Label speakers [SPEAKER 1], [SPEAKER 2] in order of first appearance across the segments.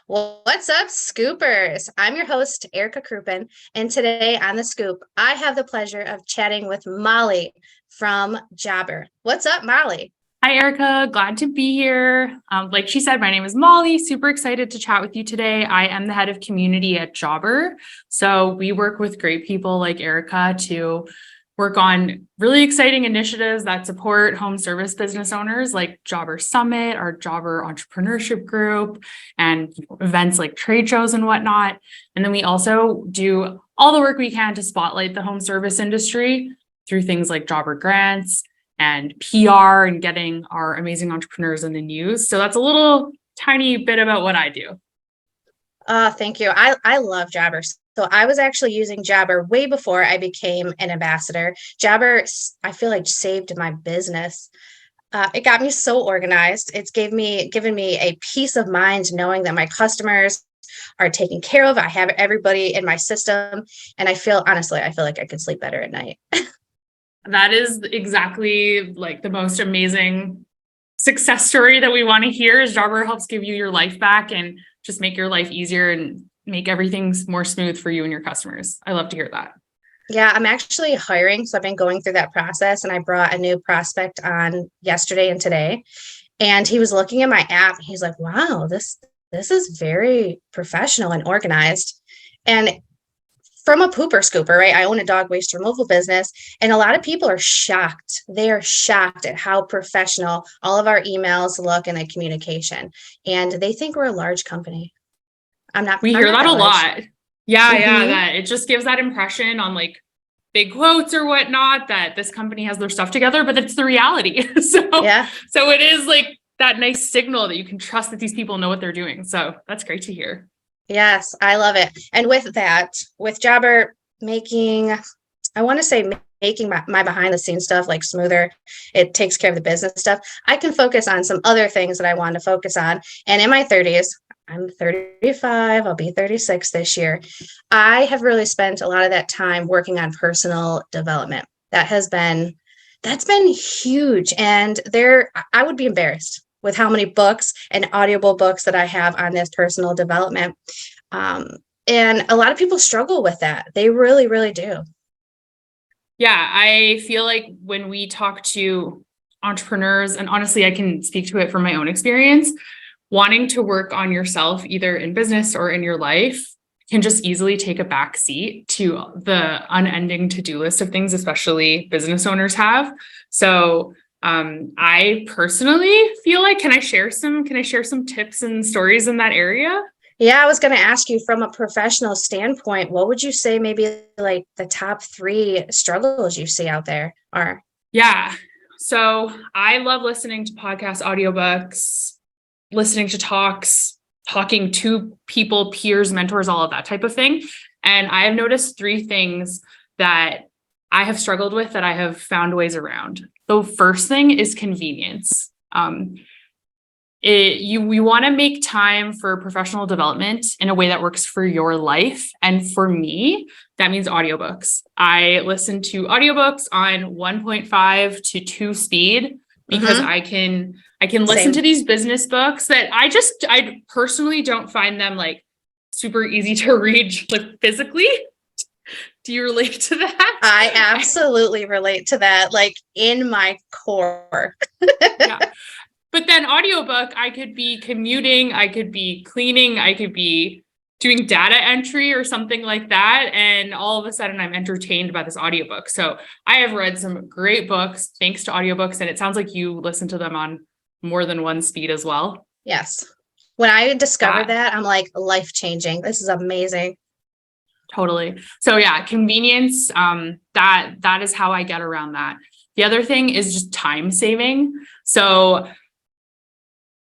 [SPEAKER 1] Well, what's up, Scoopers? I'm your host, Erica Kruppen, and today on The Scoop, I have the pleasure of chatting with Molly from Jobber. What's up, Molly?
[SPEAKER 2] Hi, Erica. Glad to be here. Like she said, my name is Molly. Super excited to chat with you today. I am the head of community at Jobber. So we work with great people like Erica to work on really exciting initiatives that support home service business owners like Jobber Summit, our Jobber Entrepreneurship Group, and events like trade shows and whatnot. And then we also do all the work we can to spotlight the home service industry through things like Jobber Grants and PR and getting our amazing entrepreneurs in the news. So that's a little tiny bit about what I do.
[SPEAKER 1] Thank you. I love Jobber. So I was actually using Jobber way before I became an ambassador. Jobber, I feel like saved my business. It got me so organized. It's given me a peace of mind knowing that my customers are taken care of. I have everybody in my system, and I feel like I could sleep better at night.
[SPEAKER 2] That is exactly like the most amazing success story that we want to hear is Jobber helps give you your life back and just make your life easier and make everything more smooth for you and your customers. I love to hear that.
[SPEAKER 1] Yeah, I'm actually hiring. So I've been going through that process, and I brought a new prospect on yesterday and today. And he was looking at my app. And he's like, wow, this is very professional and organized. And from a pooper scooper, right? I own a dog waste removal business, and a lot of people are shocked. They are shocked at how professional all of our emails look and the communication. And they think we're a large company.
[SPEAKER 2] We
[SPEAKER 1] I'm
[SPEAKER 2] hear
[SPEAKER 1] not
[SPEAKER 2] that a
[SPEAKER 1] that large.
[SPEAKER 2] lot. Yeah,
[SPEAKER 1] Mhm.
[SPEAKER 2] that it just gives that impression on like big quotes or whatnot that this company has their stuff together, but it's the reality.
[SPEAKER 1] Yeah.
[SPEAKER 2] So it is like that nice signal that you can trust that these people know what they're doing. So that's great to hear.
[SPEAKER 1] Yes, I love it. And with that, with Jobber making, I want to say making my behind the scenes stuff like smoother, it takes care of the business stuff. I can focus on some other things that I want to focus on. And in my 30s, I'm 35, I'll be 36 this year. I have really spent a lot of that time working on personal development. That's been huge. And I would be embarrassed with how many books and audible books that I have on this personal development. Um, and a lot of people struggle with that. They really, really do.
[SPEAKER 2] Yeah, I feel like when we talk to entrepreneurs, and honestly, I can speak to it from my own experience, wanting to work on yourself, either in business or in your life, can just easily take a back seat to the unending to-do list of things, especially business owners have. So I personally feel like, can I share some tips and stories in that area?
[SPEAKER 1] Yeah, I was going to ask you from a professional standpoint, what would you say maybe like the top three struggles you see out there are?
[SPEAKER 2] Yeah. So I love listening to podcasts, audiobooks, listening to talks, talking to people, peers, mentors, all of that type of thing. And I have noticed three things that I have struggled with that I have found ways around. The first thing is convenience. We want to make time for professional development in a way that works for your life. And for me, that means audiobooks. I listen to audiobooks on 1.5 to 2 speed because
[SPEAKER 1] Mm-hmm.
[SPEAKER 2] I can listen
[SPEAKER 1] Same.
[SPEAKER 2] to these business books that I personally don't find them like super easy to read like physically. Do you relate to
[SPEAKER 1] I
[SPEAKER 2] that?
[SPEAKER 1] absolutely relate to that, like in my core.
[SPEAKER 2] Yeah. But then audiobook, I could be commuting, I could be cleaning, I could be doing data entry or something like that. And all of a sudden I'm entertained by this audiobook. So I have read some great books thanks to audiobooks. And it sounds like you listen to them on more than one speed as well.
[SPEAKER 1] Yes. When I discovered
[SPEAKER 2] Yeah,
[SPEAKER 1] that, I'm like life changing. This is amazing.
[SPEAKER 2] totally. So yeah, convenience, that is how I get around that. The other thing is just time saving. So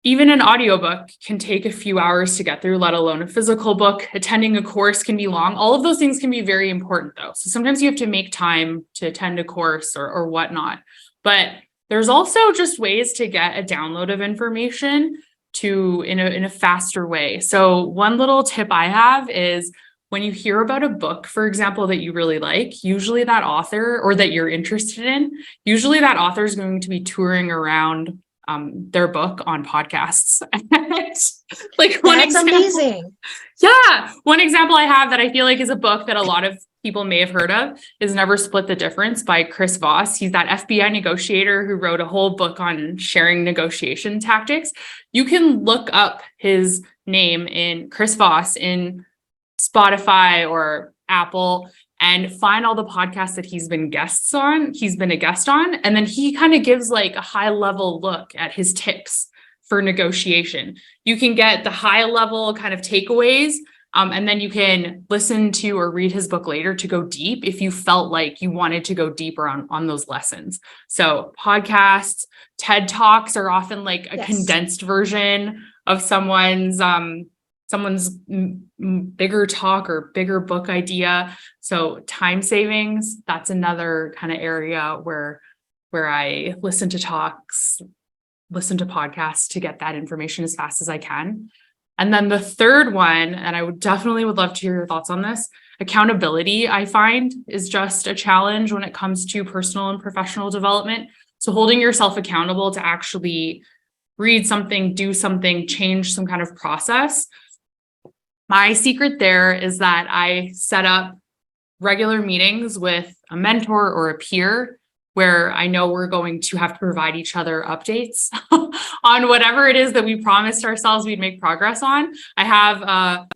[SPEAKER 2] even an audiobook can take a few hours to get through, let alone a physical book. Attending a course can be long. All of those things can be very important though. So sometimes you have to make time to attend a course or whatnot. But there's also just ways to get a download of information in a faster way. So one little tip I have is when you hear about a book, for example, that you really like, usually that author or that you're interested in, usually that author is going to be touring around their book on podcasts. Like
[SPEAKER 1] That's amazing.
[SPEAKER 2] Yeah. One example I have that I feel like is a book that a lot of people may have heard of is Never Split the Difference by Chris Voss. He's that FBI negotiator who wrote a whole book on sharing negotiation tactics. You can look up his name in Chris Voss in Spotify or Apple and find all the podcasts that he's been a guest on. And then he kind of gives like a high level look at his tips for negotiation. You can get the high level kind of takeaways. And then you can listen to or read his book later to go deep if you felt like you wanted to go deeper on those lessons. So podcasts, TED Talks are often like a condensed version of someone's bigger talk or bigger book idea. So time savings, that's another kind of area where I listen to talks, listen to podcasts to get that information as fast as I can. And then the third one, and I would love to hear your thoughts on this, accountability, I find, is just a challenge when it comes to personal and professional development. So holding yourself accountable to actually read something, do something, change some kind of process. My secret there is that I set up regular meetings with a mentor or a peer where I know we're going to have to provide each other updates on whatever it is that we promised ourselves we'd make progress on. I have a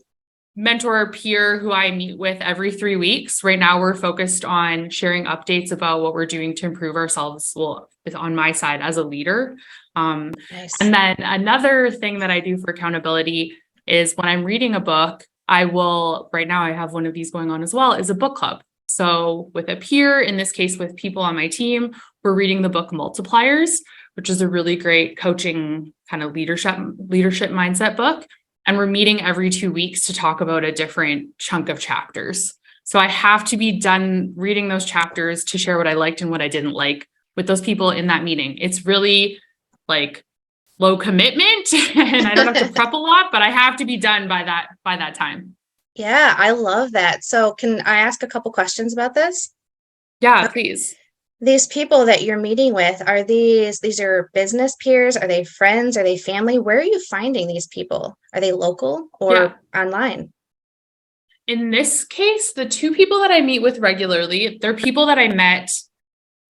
[SPEAKER 2] mentor or peer who I meet with every 3 weeks. Right now, we're focused on sharing updates about what we're doing to improve ourselves. Well, it's on my side as a leader.
[SPEAKER 1] Nice.
[SPEAKER 2] And then another thing that I do for accountability is when I'm reading a book, right now I have one of these going on as well, is a book club. So with a peer, in this case, with people on my team, we're reading the book Multipliers, which is a really great coaching kind of leadership mindset book. And we're meeting every 2 weeks to talk about a different chunk of chapters. So I have to be done reading those chapters to share what I liked and what I didn't like with those people in that meeting. It's really like low commitment and I don't have to prep a lot, but I have to be done by that time.
[SPEAKER 1] Yeah, I love that. So can I ask a couple questions about this?
[SPEAKER 2] Yeah, please.
[SPEAKER 1] These people that you're meeting with, are these are business peers? Are they friends? Are they family? Where are you finding these people? Are they local or online?
[SPEAKER 2] In this case, the two people that I meet with regularly, they're people that I met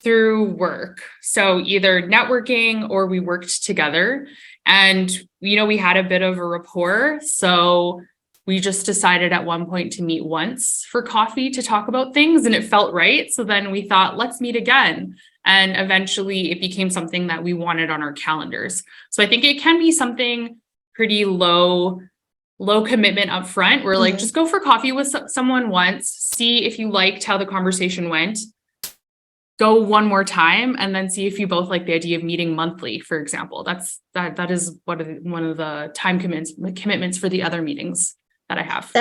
[SPEAKER 2] through work. So either networking or we worked together and, we had a bit of a rapport. So we just decided at one point to meet once for coffee to talk about things and it felt right. So then we thought, let's meet again. And eventually it became something that we wanted on our calendars. So I think it can be something pretty low commitment up front. We're like, just go for coffee with someone once, see if you liked how the conversation went, go one more time, and then see if you both like the idea of meeting monthly, for example. That is one of the time commitments for the other meetings that I have.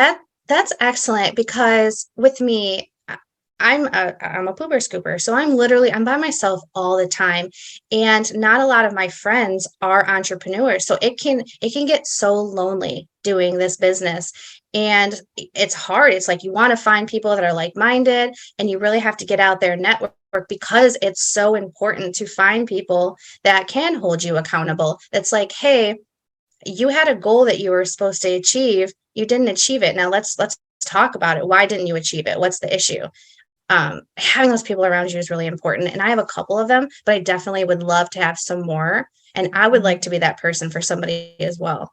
[SPEAKER 1] That's excellent because with me, I'm a pooper scooper. So I'm by myself all the time. And not a lot of my friends are entrepreneurs. So it can get so lonely doing this business. And it's hard. It's like you want to find people that are like-minded and you really have to get out there and network because it's so important to find people that can hold you accountable. It's like, hey, you had a goal that you were supposed to achieve. You didn't achieve it. Now let's talk about it. Why didn't you achieve it? What's the issue? Having those people around you is really important. And I have a couple of them, but I definitely would love to have some more. And I would like to be that person for somebody as well.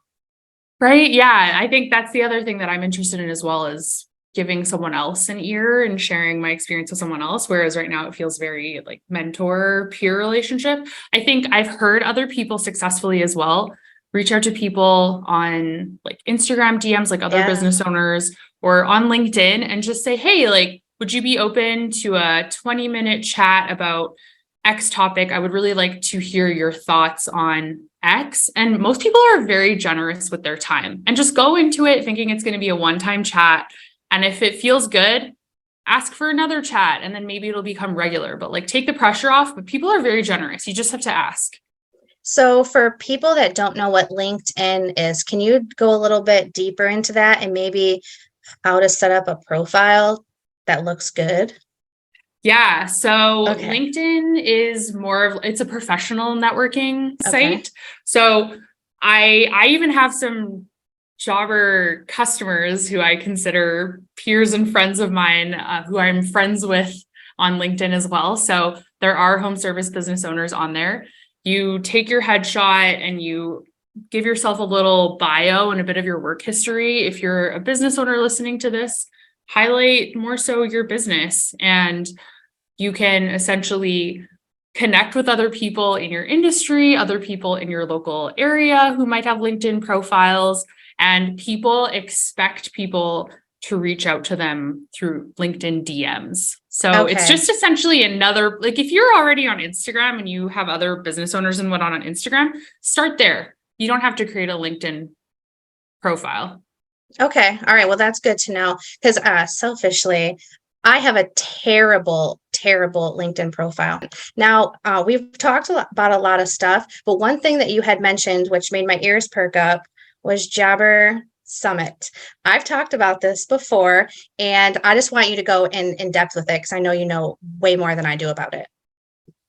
[SPEAKER 2] Right. Yeah. I think that's the other thing that I'm interested in as well is giving someone else an ear and sharing my experience with someone else. Whereas right now it feels very like mentor peer relationship. I think I've heard other people successfully as well reach out to people on like Instagram DMs, like other business owners or on LinkedIn and just say, hey, like, would you be open to a 20-minute chat about X topic? I would really like to hear your thoughts on X. And most people are very generous with their time and just go into it thinking it's going to be a one-time chat. And if it feels good, ask for another chat and then maybe it'll become regular, but like take the pressure off. But people are very generous. You just have to ask.
[SPEAKER 1] So for people that don't know what LinkedIn is, can you go a little bit deeper into that and maybe how to set up a profile that looks good?
[SPEAKER 2] Yeah. So
[SPEAKER 1] Okay.
[SPEAKER 2] LinkedIn is more of, it's a professional networking
[SPEAKER 1] Okay.
[SPEAKER 2] site. So I even have some jobber customers who I consider peers and friends of mine, who I'm friends with on LinkedIn as well. So there are home service business owners on there. You take your headshot and you give yourself a little bio and a bit of your work history. If you're a business owner listening to this, highlight more so your business, and you can essentially connect with other people in your industry, other people in your local area who might have LinkedIn profiles, and people expect people to reach out to them through LinkedIn DMs. So it's
[SPEAKER 1] Okay.
[SPEAKER 2] just essentially another, like if you're already on Instagram and you have other business owners and whatnot on Instagram, start there. You don't have to create a LinkedIn profile.
[SPEAKER 1] Okay. All right. Well, that's good to know because selfishly, I have a terrible, terrible LinkedIn profile. Now, we've talked about a lot of stuff, but one thing that you had mentioned, which made my ears perk up, was Jobber Summit. I've talked about this before, and I just want you to go in depth with it because I know you know way more than I do about it.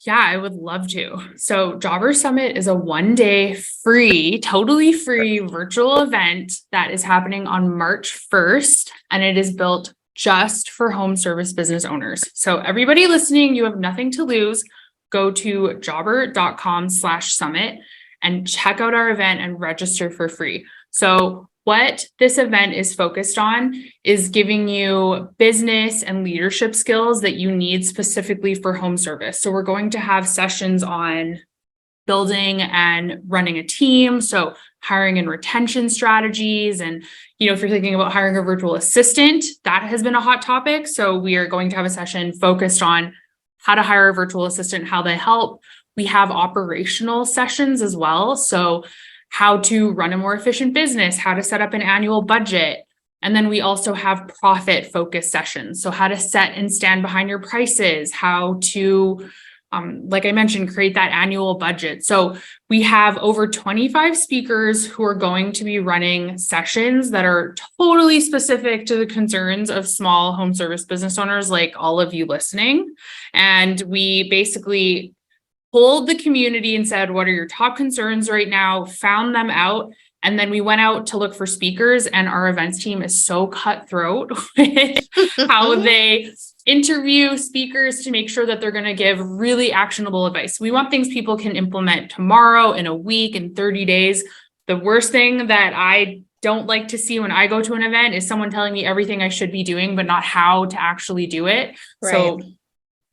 [SPEAKER 2] Yeah, I would love to. So, Jobber Summit is a 1 day free, totally free virtual event that is happening on March 1st, and it is built just for home service business owners. So, everybody listening, you have nothing to lose. Go to jobber.com/summit and check out our event and register for free. So, what this event is focused on is giving you business and leadership skills that you need specifically for home service. So we're going to have sessions on building and running a team. So hiring and retention strategies. And, if you're thinking about hiring a virtual assistant, that has been a hot topic. So we are going to have a session focused on how to hire a virtual assistant, how they help. We have operational sessions as well. So how to run a more efficient business, how to set up an annual budget. And then we also have profit focused sessions. So how to set and stand behind your prices, how to, like I mentioned, create that annual budget. So we have over 25 speakers who are going to be running sessions that are totally specific to the concerns of small home service business owners, like all of you listening. And we basically polled the community and said, what are your top concerns right now? Found them out. And then we went out to look for speakers, and our events team is so cutthroat with how they interview speakers to make sure that they're going to give really actionable advice. We want things people can implement tomorrow, in a week, in 30 days. The worst thing that I don't like to see when I go to an event is someone telling me everything I should be doing, but not how to actually do it.
[SPEAKER 1] Right.
[SPEAKER 2] So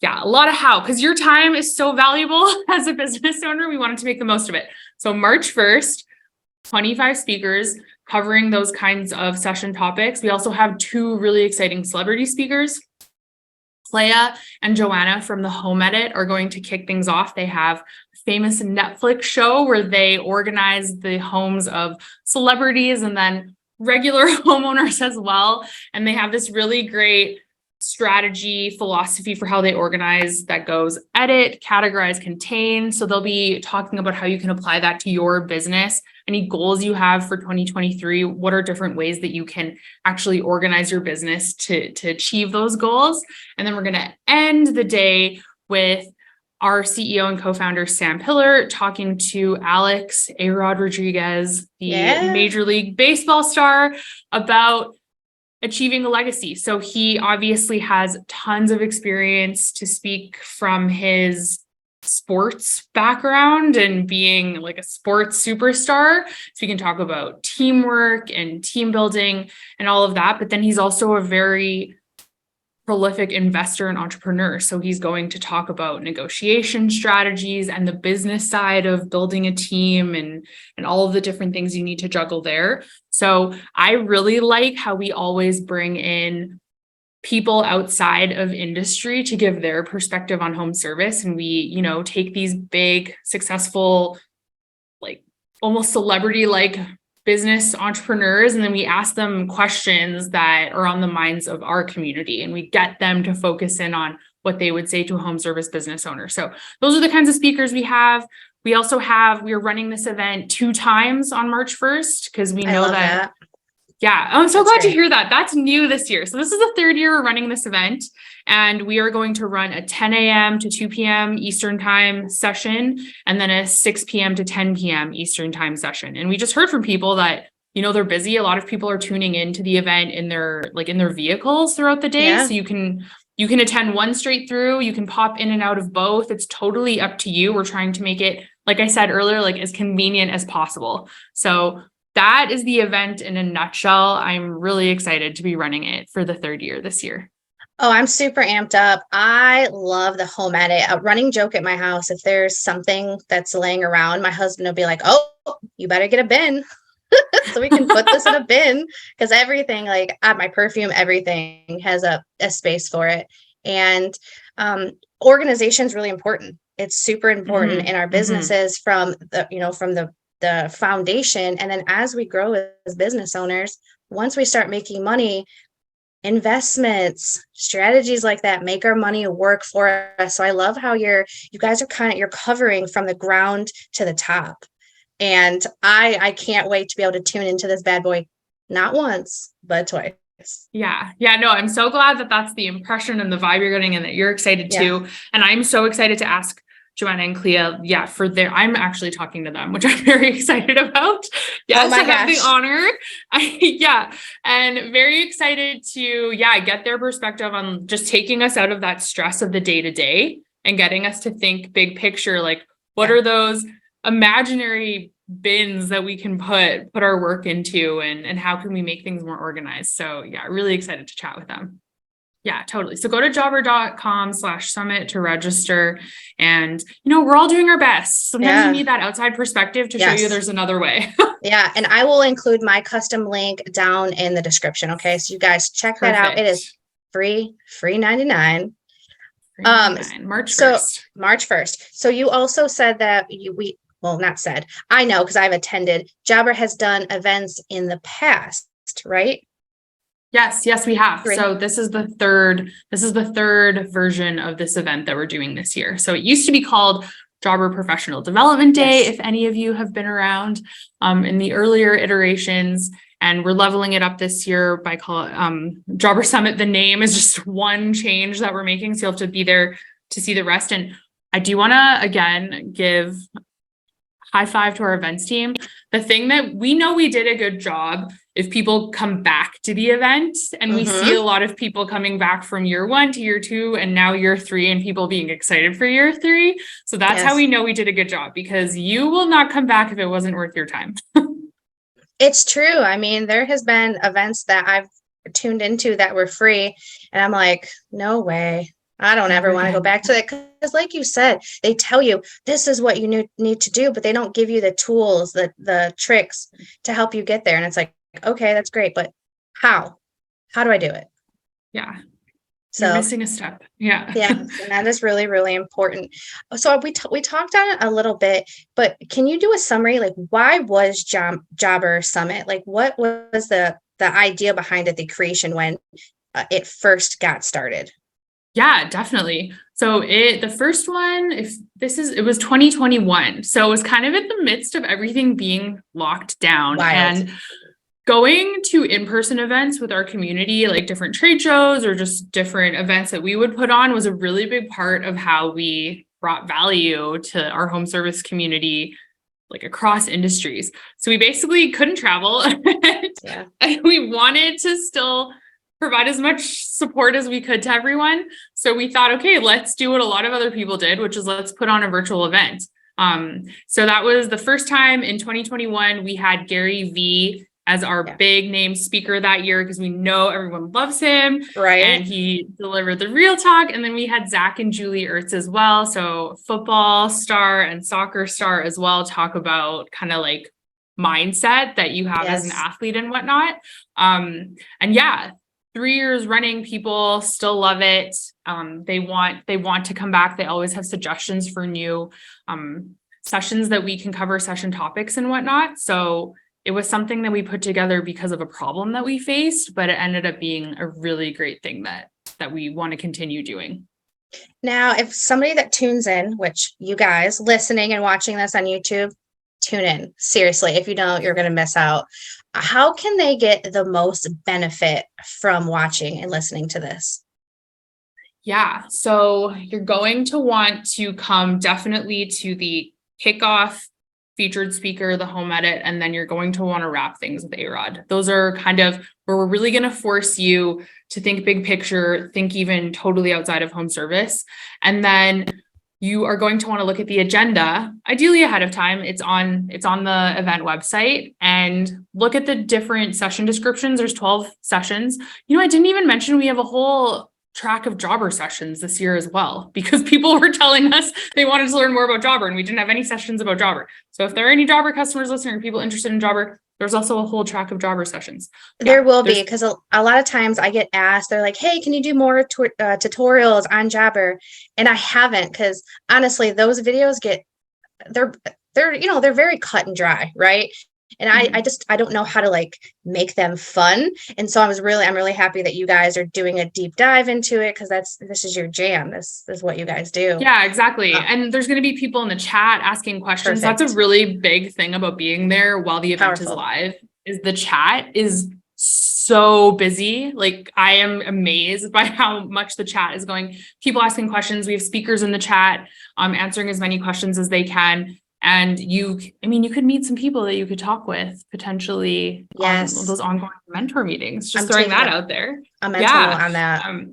[SPEAKER 2] yeah, a lot of how, because your time is so valuable as a business owner. We wanted to make the most of it. So March 1st, 25 speakers covering those kinds of session topics. We also have 2 really exciting celebrity speakers. Clea and Joanna from the Home Edit are going to kick things off. They have a famous Netflix show where they organize the homes of celebrities and then regular homeowners as well. And they have this really great strategy philosophy for how they organize that goes edit, categorize, contain. So they'll be talking about how you can apply that to your business, any goals you have for 2023, what are different ways that you can actually organize your business to achieve those goals. And then we're going to end the day with our CEO and co-founder, Sam Pillar, talking to Alex A-Rod Rodriguez, the Major League Baseball star, about achieving a legacy. So he obviously has tons of experience to speak from his sports background and being like a sports superstar. So we can talk about teamwork and team building and all of that. But then he's also a very prolific investor and entrepreneur. So he's going to talk about negotiation strategies and the business side of building a team and all of the different things you need to juggle there. So I really like how we always bring in people outside of industry to give their perspective on home service. And we, take these big, successful, like almost celebrity-like business entrepreneurs, and then we ask them questions that are on the minds of our community, and we get them to focus in on what they would say to a home service business owner. So those are the kinds of speakers we have. We also have, we're running this event 2 times on March 1st because we know that Yeah, I'm so
[SPEAKER 1] That's
[SPEAKER 2] glad to
[SPEAKER 1] great.
[SPEAKER 2] hear that. That's new this year. So this is the third year we're running this event, and we are going to run a 10 a.m. to 2 p.m. Eastern time session, and then a 6 p.m. to 10 p.m. Eastern time session. And we just heard from people that, you know, they're busy. A lot of people are tuning into the event in their vehicles throughout the day.
[SPEAKER 1] Yeah.
[SPEAKER 2] So you can attend one straight through, you can pop in and out of both. It's totally up to you. We're trying to make it, like I said earlier, like as convenient as possible. So that is the event in a nutshell. I'm really excited to be running it for the third year this year.
[SPEAKER 1] Oh, I'm super amped up. I love the home edit. A running joke at my house, if there's something that's laying around, my husband will be like, "Oh, you better get a bin so we can put this in a bin," because everything, like my perfume, everything has a space for it. And organization is really important. It's super important in our businesses from the foundation. And then as we grow as business owners, once we start making money, investments, strategies like that make our money work for us. So I love how you guys are you're covering from the ground to the top. And I can't wait to be able to tune into this bad boy, not once, but twice.
[SPEAKER 2] Yeah. Yeah. No, I'm so glad that that's the impression and the vibe you're getting and that you're excited too. And I'm so excited to ask Joanna and Clea, I'm actually talking to them, which I'm very excited about. Yes,
[SPEAKER 1] oh my
[SPEAKER 2] I have the
[SPEAKER 1] gosh.
[SPEAKER 2] honor. And very excited to, get their perspective on just taking us out of that stress of the day to day and getting us to think big picture, like what are those imaginary bins that we can put our work into and how can we make things more organized? So really excited to chat with them. Yeah, totally. So go to jobber.com/summit to register. And, we're all doing our best. Sometimes you need that outside perspective to show you there's another way.
[SPEAKER 1] Yeah. And I will include my custom link down in the description. Okay. So you guys check that out. It is free 99.
[SPEAKER 2] March 1st.
[SPEAKER 1] March 1st. So you also said that not said, I know, because I've attended, Jobber has done events in the past, right?
[SPEAKER 2] Yes, we have. So this is the third version of this event that we're doing this year. So it used to be called Jobber Professional Development Day, if any of you have been around in the earlier iterations. And we're leveling it up this year by Jobber Summit. The name is just one change that we're making. So you'll have to be there to see the rest. And I do want to, again, give high five to our events team. The thing that we know we did a good job if people come back to the event and we see a lot of people coming back from year 1 to year 2 and now year 3 and people being excited for year 3. So that's how we know we did a good job, because you will not come back if it wasn't worth your time.
[SPEAKER 1] It's true. I mean, there has been events that I've tuned into that were free and I'm like, no way. I don't ever want to go back to it, because like you said, they tell you this is what you need to do, but they don't give you the tools, the tricks to help you get there. And it's like, okay, that's great, but how do I do it?
[SPEAKER 2] Yeah.
[SPEAKER 1] So
[SPEAKER 2] you're missing a step. Yeah.
[SPEAKER 1] And that is really, really important. So we talked on it a little bit, but can you do a summary? Like, why was Jobber Summit? Like, what was the idea behind it, the creation, when it first got started?
[SPEAKER 2] Yeah, definitely. So the first one, it was 2021. So it was kind of in the midst of everything being locked down.
[SPEAKER 1] Wild.
[SPEAKER 2] And going to in-person events with our community, like different trade shows or just different events that we would put on, was a really big part of how we brought value to our home service community, like across industries. So we basically couldn't travel and we wanted to still provide as much support as we could to everyone. So we thought, okay, let's do what a lot of other people did, which is let's put on a virtual event. So that was the first time in 2021, we had Gary Vee as our big name speaker that year, because we know everyone loves him.
[SPEAKER 1] Right.
[SPEAKER 2] And he delivered the real talk. And then we had Zach and Julie Ertz as well. So football star and soccer star as well, talk about kind of like mindset that you have as an athlete and whatnot. 3 years running, people still love it. They want to come back. They always have suggestions for new sessions that we can cover, session topics and whatnot. So it was something that we put together because of a problem that we faced, but it ended up being a really great thing that we want to continue doing.
[SPEAKER 1] Now, if somebody that tunes in, which you guys listening and watching this on YouTube, tune in. Seriously, if you don't, you're going to miss out. how can they get the most benefit from watching and listening to this?
[SPEAKER 2] Yeah. So you're going to want to come definitely to the kickoff featured speaker, the home edit, and then you're going to want to wrap things with A-Rod. Those are kind of where we're really going to force you to think big picture, think even totally outside of home service. And then you are going to want to look at the agenda, ideally ahead of time. It's on the event website, and look at the different session descriptions. There's 12 sessions. I didn't even mention we have a whole track of jobber sessions this year as well, because people were telling us they wanted to learn more about jobber and we didn't have any sessions about jobber. So if there are any jobber customers listening or people interested in jobber, there's also a whole track of jobber sessions.
[SPEAKER 1] There will be, because a lot of times I get asked, they're like, hey, can you do more tutorials on jobber? And I haven't, because honestly, those videos they're very cut and dry, right? And I don't know how to like make them fun. And so I'm really happy that you guys are doing a deep dive into it, because this is your jam. This is what you guys do.
[SPEAKER 2] Yeah, exactly. And there's going to be people in the chat asking questions. Perfect. That's a really big thing about being there while the event is live, is the chat is so busy. Like, I am amazed by how much the chat is going. People asking questions. We have speakers in the chat, answering as many questions as they can. And you could meet some people that you could talk with potentially.
[SPEAKER 1] Yes.
[SPEAKER 2] On those ongoing mentor meetings. Just throwing that out there.
[SPEAKER 1] A mentor on that.
[SPEAKER 2] So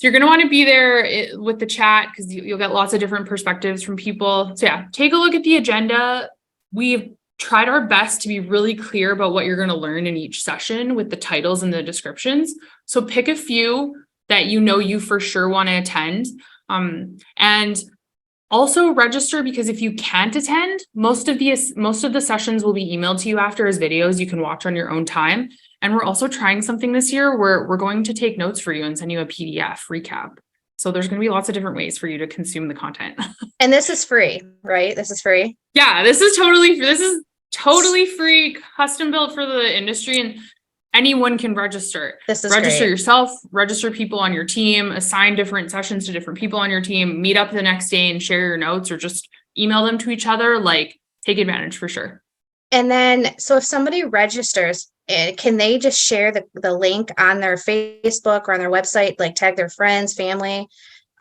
[SPEAKER 2] you're going to want to be there with the chat, because you'll get lots of different perspectives from people. So yeah, take a look at the agenda. We've tried our best to be really clear about what you're going to learn in each session with the titles and the descriptions. So pick a few that you for sure want to attend. And also register, because if you can't attend, most of the sessions will be emailed to you after as videos you can watch on your own time. And we're also trying something this year where we're going to take notes for you and send you a PDF recap. So there's going to be lots of different ways for you to consume the content.
[SPEAKER 1] And this is free, right? This is free.
[SPEAKER 2] Yeah, this is totally free, custom built for the industry, and anyone can register.
[SPEAKER 1] This is
[SPEAKER 2] register
[SPEAKER 1] great.
[SPEAKER 2] Yourself, register people on your team, assign different sessions to different people on your team, meet up the next day and share your notes, or just email them to each other. Like, take advantage for sure.
[SPEAKER 1] And then, so if somebody registers, can they just share the link on their Facebook or on their website, like tag their friends, family,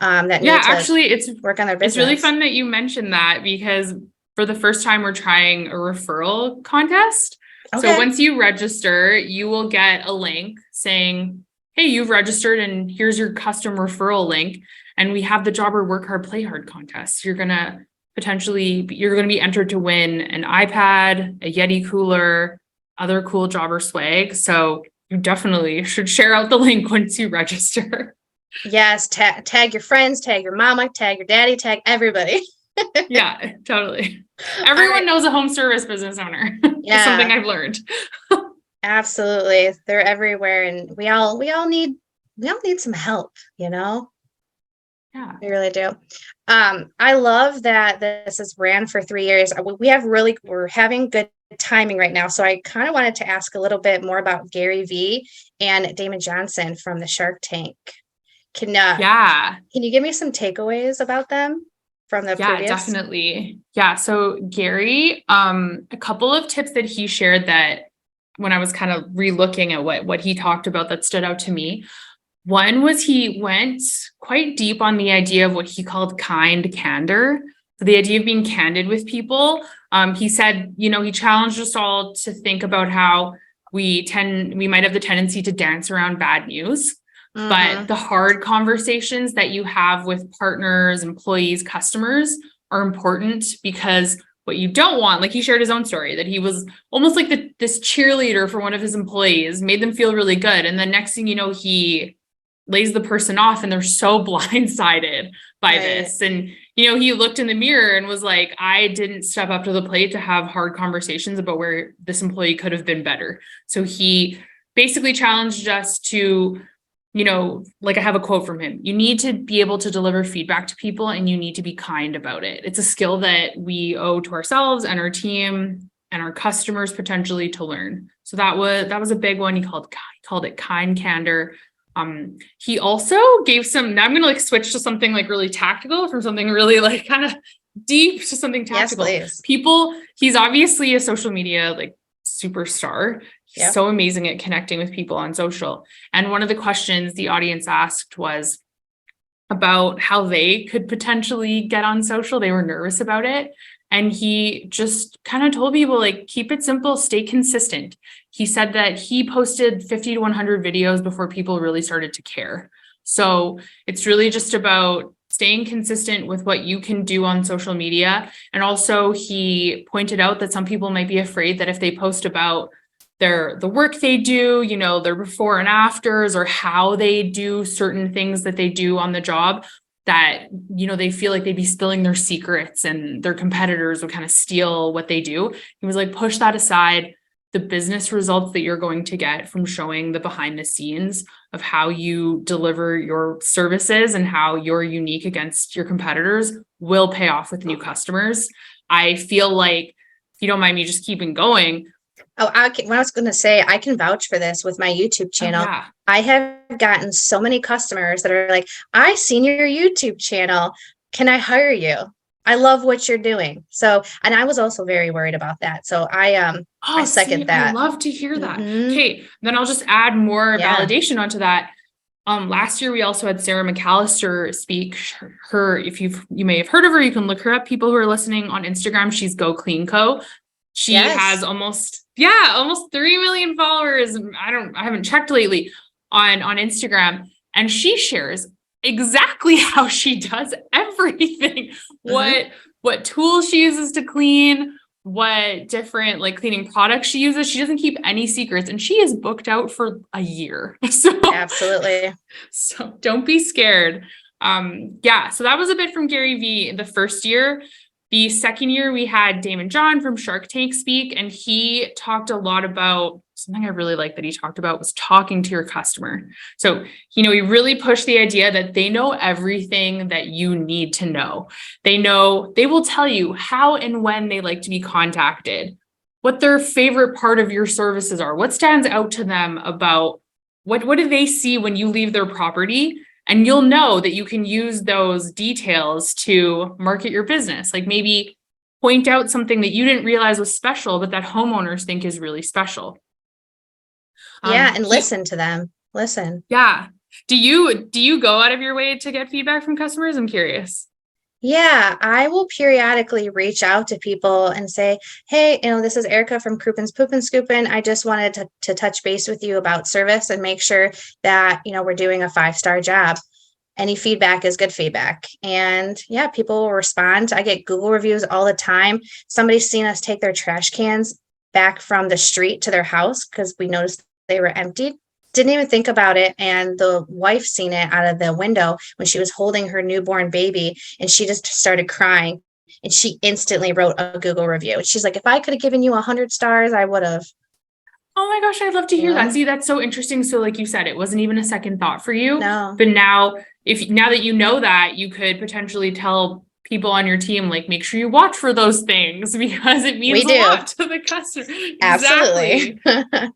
[SPEAKER 1] that need to work on their business?
[SPEAKER 2] It's really fun that you mentioned that, because for the first time, we're trying a referral contest. Okay. So once you register, you will get a link saying, hey, you've registered and here's your custom referral link. And we have the Jobber Work Hard, Play Hard contest. You're going to be entered to win an iPad, a Yeti cooler, other cool Jobber swag. So you definitely should share out the link once you register.
[SPEAKER 1] Yes. Tag your friends, tag your mama, tag your daddy, tag everybody.
[SPEAKER 2] Yeah, totally. Everyone knows a home service business owner.
[SPEAKER 1] Yeah.
[SPEAKER 2] Something I've learned.
[SPEAKER 1] Absolutely. They're everywhere, and we all need some help,
[SPEAKER 2] Yeah.
[SPEAKER 1] We really do. I love that this has ran for 3 years. We're having good timing right now. So I kind of wanted to ask a little bit more about Gary Vee and Damon Johnson from the Shark Tank. Can you give me some takeaways about them from the previous?
[SPEAKER 2] Definitely. Yeah. So Gary, a couple of tips that he shared that when I was kind of re-looking at what he talked about that stood out to me. One was he went quite deep on the idea of what he called kind candor. So the idea of being candid with people. He said, he challenged us all to think about how we might have the tendency to dance around bad news. Mm-hmm. But the hard conversations that you have with partners, employees, customers are important, because what you don't want, like he shared his own story, that he was almost like this cheerleader for one of his employees, made them feel really good. And the next thing you know, he lays the person off and they're so blindsided by this. And, he looked in the mirror and was like, I didn't step up to the plate to have hard conversations about where this employee could have been better. So he basically challenged us to, like I have a quote from him, you need to be able to deliver feedback to people and you need to be kind about it. It's a skill that we owe to ourselves and our team and our customers potentially to learn. So that was a big one. He called it kind candor. He also gave now I'm going to switch to something like really tactical from something really like kind of deep to something tactical.
[SPEAKER 1] Yes, please.
[SPEAKER 2] He's obviously a social media superstar. He's
[SPEAKER 1] Yep.
[SPEAKER 2] so amazing at connecting with people on social. And one of the questions the audience asked was about how they could potentially get on social. They were nervous about it. And he just kind of told people, like, keep it simple, stay consistent. He said that he posted 50 to 100 videos before people really started to care. So it's really just about staying consistent with what you can do on social media. And also he pointed out that some people might be afraid that if they post about the work they do, you know, their before and afters, or how they do certain things that they do on the job, that, you know, they feel like they'd be spilling their secrets and their competitors would kind of steal what they do. He was like, push that aside. The business results that you're going to get from showing the behind the scenes of how you deliver your services and how you're unique against your competitors will pay off with new customers. I feel like, if you don't mind me just keeping going.
[SPEAKER 1] Oh, what I was going to say, I can vouch for this with my YouTube channel.
[SPEAKER 2] Yeah.
[SPEAKER 1] I have gotten so many customers that are like, I seen your YouTube channel. Can I hire you? I love what you're doing. So, and I was also very worried about that. So I second that.
[SPEAKER 2] I love to hear that.
[SPEAKER 1] Mhm.
[SPEAKER 2] Okay, then I'll just add more
[SPEAKER 1] Yeah.
[SPEAKER 2] validation onto that. Last year we also had Sarah McAllister speak. Her, if you may have heard of her, you can look her up. People who are listening on Instagram, she's Go Clean Co. She
[SPEAKER 1] Yes.
[SPEAKER 2] has almost 3 million followers. I haven't checked lately on Instagram, and she shares exactly how she does everything. What tools she uses to clean, what different like cleaning products she uses. She doesn't keep any secrets, and she is booked out for a year. So
[SPEAKER 1] Absolutely.
[SPEAKER 2] So don't be scared. So that was a bit from Gary Vee the first year. The second year we had Daymond John from Shark Tank speak, and he talked a lot about something I really like that he talked about was talking to your customer. So, you know, he really pushed the idea that they know everything that you need to know. They will tell you how and when they like to be contacted, what their favorite part of your services are, what stands out to them about what do they see when you leave their property. And you'll know that you can use those details to market your business. Like maybe point out something that you didn't realize was special, but that homeowners think is really special.
[SPEAKER 1] Yeah. And listen to them. Listen.
[SPEAKER 2] Yeah. Do you go out of your way to get feedback from customers? I'm curious.
[SPEAKER 1] Yeah, I will periodically reach out to people and say, hey, you know, this is Erica from Crouppens Poopin' Scoopin'. I just wanted to touch base with you about service and make sure that, you know, we're doing a 5-star job. Any feedback is good feedback. And yeah, people will respond. I get Google reviews all the time. Somebody's seen us take their trash cans back from the street to their house because we noticed they were emptied. Didn't even think about it. And the wife seen it out of the window when she was holding her newborn baby, and she just started crying, and she instantly wrote a Google review. She's like, if I could have given you 100 stars, I would have.
[SPEAKER 2] Oh my gosh, I'd love to hear that. See, that's so interesting. So like you said, it wasn't even a second thought for you.
[SPEAKER 1] No.
[SPEAKER 2] But now that you know that, you could potentially tell people on your team, like, make sure you watch for those things because it means a lot to the customer.
[SPEAKER 1] Absolutely.
[SPEAKER 2] Exactly.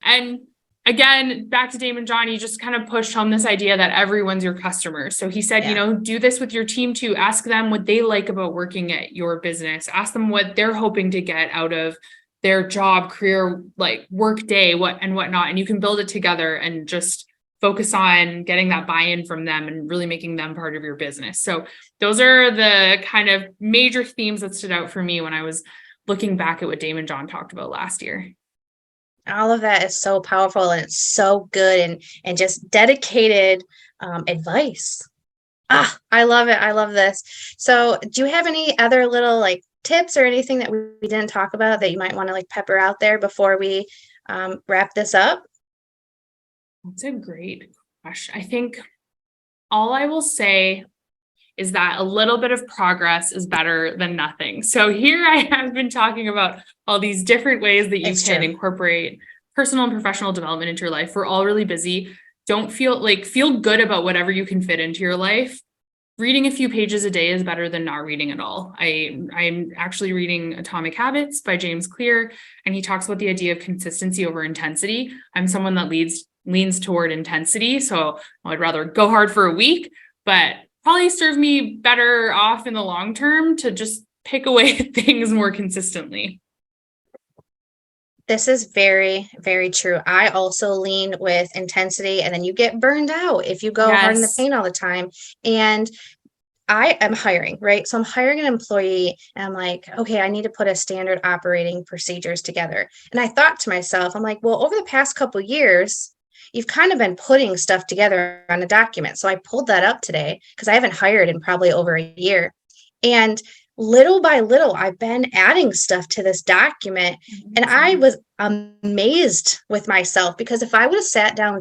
[SPEAKER 2] And again, back to Daymond John, he just kind of pushed home this idea that everyone's your customer. So he said, you know, do this with your team too. Ask them what they like about working at your business. Ask them what they're hoping to get out of their job, career, like work day, whatnot. And you can build it together and just focus on getting that buy-in from them and really making them part of your business. So those are the kind of major themes that stood out for me when I was looking back at what Daymond John talked about last year.
[SPEAKER 1] All of that is so powerful, and it's so good and just dedicated advice. I love it. I love this. So do you have any other little like tips or anything that we didn't talk about that you might want to like pepper out there before we wrap this up?
[SPEAKER 2] That's a great question. I think all I will say is that a little bit of progress is better than nothing. So here I have been talking about all these different ways that you can incorporate personal and professional development into your life. We're all really busy. Don't feel good about whatever you can fit into your life. Reading a few pages a day is better than not reading at all. I'm actually reading Atomic Habits by James Clear, and he talks about the idea of consistency over intensity. I'm someone that leans toward intensity. So I'd rather go hard for a week, but probably serve me better off in the long term to just pick away at things more consistently.
[SPEAKER 1] This is very, very true. I also lean with intensity, and then you get burned out if you go hard in the
[SPEAKER 2] Yes.
[SPEAKER 1] paint all the time. And I am hiring, right? So I'm hiring an employee and I'm like, okay, I need to put a standard operating procedures together. And I thought to myself, I'm like, well, over the past couple years, you've kind of been putting stuff together on a document. So I pulled that up today because I haven't hired in probably over a year. And little by little, I've been adding stuff to this document. And I was amazed with myself because if I would have sat down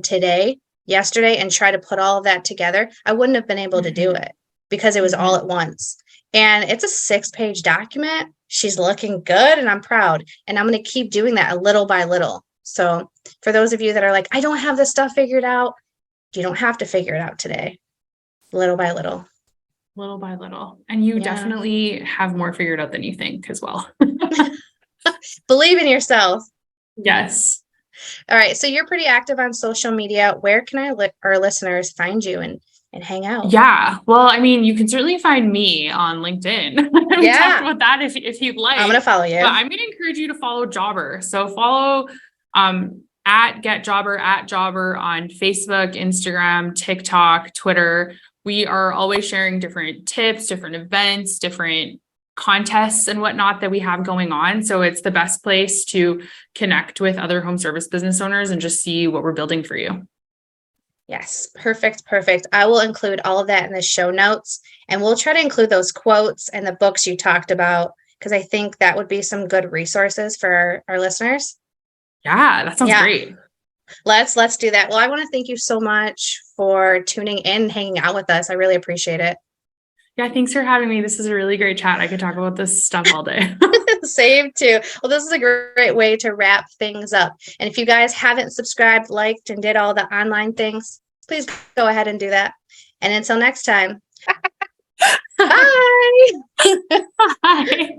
[SPEAKER 1] yesterday, and tried to put all of that together, I wouldn't have been able to do it because it was all at once. And it's a 6-page document. She's looking good and I'm proud. And I'm going to keep doing that a little by little. So for those of you that are like, I don't have this stuff figured out, you don't have to figure it out today. Little by little.
[SPEAKER 2] Little by little. And you
[SPEAKER 1] Yeah.
[SPEAKER 2] definitely have more figured out than you think as well.
[SPEAKER 1] Believe in yourself.
[SPEAKER 2] Yes.
[SPEAKER 1] All right. So you're pretty active on social media. Where can our listeners find you and hang out?
[SPEAKER 2] Yeah. Well, I mean, you can certainly find me on LinkedIn. We
[SPEAKER 1] Yeah.
[SPEAKER 2] talked about that if you'd like.
[SPEAKER 1] I'm going to follow you.
[SPEAKER 2] But I'm going to encourage you to follow Jobber. So follow at Get Jobber, at Jobber on Facebook, Instagram, TikTok, Twitter. We are always sharing different tips, different events, different contests and whatnot that we have going on. So it's the best place to connect with other home service business owners and just see what we're building for you.
[SPEAKER 1] Yes, perfect, perfect. I will include all of that in the show notes, and we'll try to include those quotes and the books you talked about, because I think that would be some good resources for our listeners.
[SPEAKER 2] Yeah, that sounds great.
[SPEAKER 1] Let's do that. Well, I want to thank you so much for tuning in, hanging out with us. I really appreciate it.
[SPEAKER 2] Yeah, thanks for having me. This is a really great chat. I could talk about this stuff all day.
[SPEAKER 1] Same too. Well, this is a great way to wrap things up. And if you guys haven't subscribed, liked, and did all the online things, please go ahead and do that. And until next time, bye.
[SPEAKER 2] Bye.